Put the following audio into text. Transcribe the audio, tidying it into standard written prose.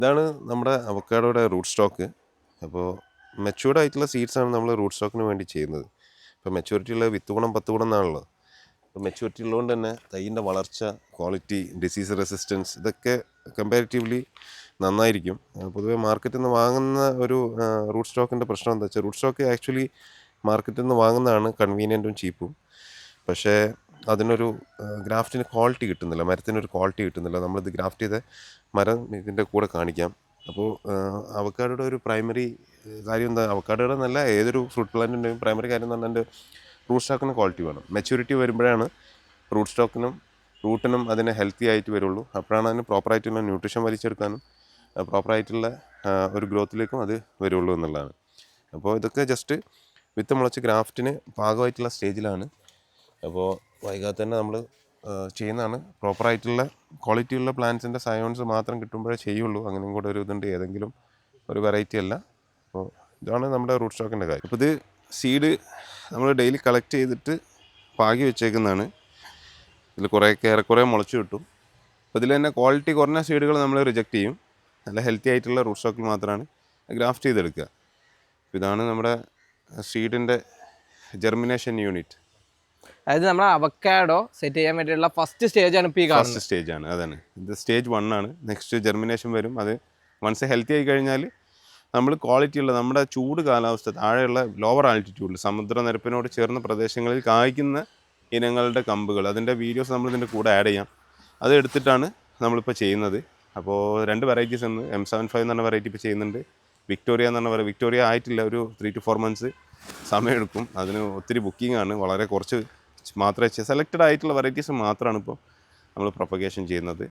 ഇതാണ് നമ്മുടെ അവക്കാഡോയുടെ root stock. അപ്പോൾ മെച്യൂർഡ് ആയിട്ടുള്ള സീഡ്സാണ് നമ്മൾ റൂട്ട് സ്റ്റോക്കിന് വേണ്ടി ചെയ്യുന്നത്. ഇപ്പോൾ മെച്യൂരിറ്റി ഉള്ള വിത്ത് ഗുണം 10 ഗുണം എന്നാണല്ലോ. അപ്പോൾ മെച്യൂരിറ്റി ഉള്ളതുകൊണ്ട് തന്നെ തൈയിൻ്റെ വളർച്ച, ക്വാളിറ്റി, ഡിസീസ് റെസിസ്റ്റൻസ് ഇതൊക്കെ കമ്പാരിറ്റീവ്ലി നന്നായിരിക്കും. പൊതുവേ മാർക്കറ്റിൽ നിന്ന് വാങ്ങുന്ന ഒരു റൂട്ട് സ്റ്റോക്കിൻ്റെ പ്രശ്നം എന്താ വെച്ചാൽ, റൂട്ട് സ്റ്റോക്ക് ആക്ച്വലി മാർക്കറ്റിൽ നിന്ന് വാങ്ങുന്നതാണ് കൺവീനിയൻറ്റും ചീപ്പും. പക്ഷേ അതിനൊരു ഗ്രാഫ്റ്റിന് ക്വാളിറ്റി കിട്ടുന്നില്ല, മരത്തിനൊരു ക്വാളിറ്റി കിട്ടുന്നില്ല. നമ്മളിത് ഗ്രാഫ്റ്റ് ചെയ്ത മരം ഇതിൻ്റെ കൂടെ കാണിക്കാം. അപ്പോൾ അവക്കാഡോയുടെ ഒരു പ്രൈമറി കാര്യം എന്താ, അവക്കാഡോയുടെ എന്നല്ല ഏതൊരു ഫ്രൂട്ട് പ്ലാന്റിൻ്റെയും പ്രൈമറി കാര്യം എന്ന് പറഞ്ഞാൽ റൂട്ട് സ്റ്റോക്കിന് ക്വാളിറ്റി വേണം. മെച്യൂരിറ്റി വരുമ്പോഴാണ് റൂട്ട് സ്റ്റോക്കിനും റൂട്ടിനും അതിന് ഹെൽത്തി ആയിട്ട് വരുള്ളൂ. അപ്പോഴാണ് അതിന് പ്രോപ്പറായിട്ടുള്ള ന്യൂട്രീഷൻ വലിച്ചെടുക്കാനും പ്രോപ്പറായിട്ടുള്ള ഒരു ഗ്രോത്തിലേക്കും അത് വരുള്ളൂ എന്നുള്ളതാണ്. അപ്പോൾ ഇതൊക്കെ ജസ്റ്റ് വിത്ത് മുളച്ച് ഗ്രാഫ്റ്റിന് പാകമായിട്ടുള്ള സ്റ്റേജിലാണ്. അപ്പോൾ വൈകാതെ തന്നെ നമ്മൾ ചെയ്യുന്നതാണ്. പ്രോപ്പറായിട്ടുള്ള ക്വാളിറ്റിയുള്ള പ്ലാന്റ്സിൻ്റെ സയോൺസ് മാത്രം കിട്ടുമ്പോഴേ ചെയ്യുള്ളൂ. അങ്ങനെയും കൂടെ ഒരു ഇതുണ്ട്, ഏതെങ്കിലും ഒരു വെറൈറ്റി അല്ല. അപ്പോൾ ഇതാണ് നമ്മുടെ റൂട്ട് സ്റ്റോക്കിൻ്റെ കാര്യം. അപ്പോൾ ഇത് സീഡ് നമ്മൾ ഡെയിലി കളക്ട് ചെയ്തിട്ട് പാകി വെച്ചേക്കുന്നതാണ്. ഇതിൽ ഏറെക്കുറെ മുളച്ച് കിട്ടും. അപ്പോൾ ഇതിൽ തന്നെ ക്വാളിറ്റി കുറഞ്ഞ സീഡുകൾ നമ്മൾ റിജക്റ്റ് ചെയ്യും. നല്ല ഹെൽത്തി ആയിട്ടുള്ള റൂട്ട് സ്റ്റോക്കിൽ മാത്രമാണ് ഗ്രാഫ്റ്റ് ചെയ്തെടുക്കുക. ഇതാണ് നമ്മുടെ സീഡിൻ്റെ ജെർമിനേഷൻ യൂണിറ്റ്. അതായത് നമ്മൾ അവക്കാഡോ സെറ്റ് ചെയ്യാൻ വേണ്ടിയിട്ടുള്ള ഫസ്റ്റ് സ്റ്റേജാണ് ഇപ്പോൾ ഈ കാണുന്നത്. ഫസ്റ്റ് സ്റ്റേജാണ്, അതാണ് ഇത്. സ്റ്റേജ് 1 ആണ്. നെക്സ്റ്റ് ജെർമിനേഷൻ വരും. അത് വൺസ് ഹെൽത്തി ആയി കഴിഞ്ഞാൽ നമ്മൾ ക്വാളിറ്റിയുള്ള നമ്മുടെ ചൂട് കാലാവസ്ഥ താഴെയുള്ള ലോവർ ആൾട്ടിറ്റ്യൂഡിൽ സമുദ്രനിരപ്പിനോട് ചേർന്ന പ്രദേശങ്ങളിൽ കായ്ക്കുന്ന ഇനങ്ങളുടെ കമ്പുകൾ, അതിൻ്റെ വീഡിയോസ് നമ്മൾ ഇതിൻ്റെ കൂടെ ആഡ് ചെയ്യാം. അത് എടുത്തിട്ടാണ് നമ്മളിപ്പോൾ ചെയ്യുന്നത്. അപ്പോൾ 2 വെറൈറ്റീസ് ഉണ്ട്. M75 എന്ന് പറഞ്ഞ വെറൈറ്റി ഇപ്പോൾ ചെയ്യുന്നുണ്ട്. വിക്ടോറിയ എന്ന് പറഞ്ഞ വിക്ടോറിയ ആയിട്ടില്ല, ഒരു 3 to 4 months സമയമെടുക്കും. അതിന് ഒത്തിരി ബുക്കിംഗ് ആണ്. വളരെ കുറച്ച് മാത്രമേ സെലക്റ്റഡ് ആയിട്ടുള്ള വെറൈറ്റീസ് മാത്രമാണ് ഇപ്പോൾ നമ്മൾ പ്രൊപ്പഗേഷൻ ചെയ്യുന്നത്.